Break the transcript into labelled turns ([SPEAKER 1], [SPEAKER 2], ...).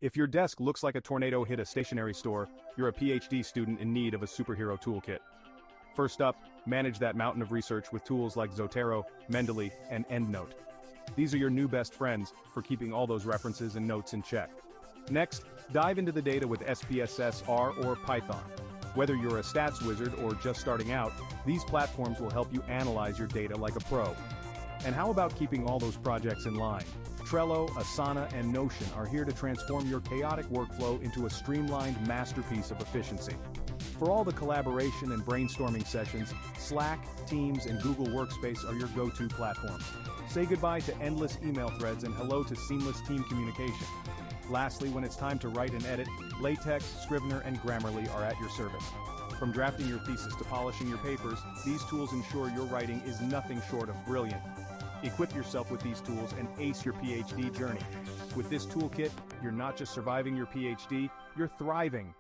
[SPEAKER 1] If your desk looks like a tornado hit a stationery store, you're a PhD student in need of a superhero toolkit. First up, manage that mountain of research with tools like Zotero, Mendeley, and EndNote. These are your new best friends for keeping all those references and notes in check. Next, dive into the data with SPSS, R, or Python. Whether you're a stats wizard or just starting out, these platforms will help you analyze your data like a pro. And how about keeping all those projects in line? Trello, Asana, and Notion are here to transform your chaotic workflow into a streamlined masterpiece of efficiency. For all the collaboration and brainstorming sessions, Slack, Teams, and Google Workspace are your go-to platforms. Say goodbye to endless email threads and hello to seamless team communication. Lastly, when it's time to write and edit, LaTeX, Scrivener, and Grammarly are at your service. From drafting your thesis to polishing your papers, these tools ensure your writing is nothing short of brilliant. Equip yourself with these tools and ace your PhD journey. With this toolkit, you're not just surviving your PhD, you're thriving.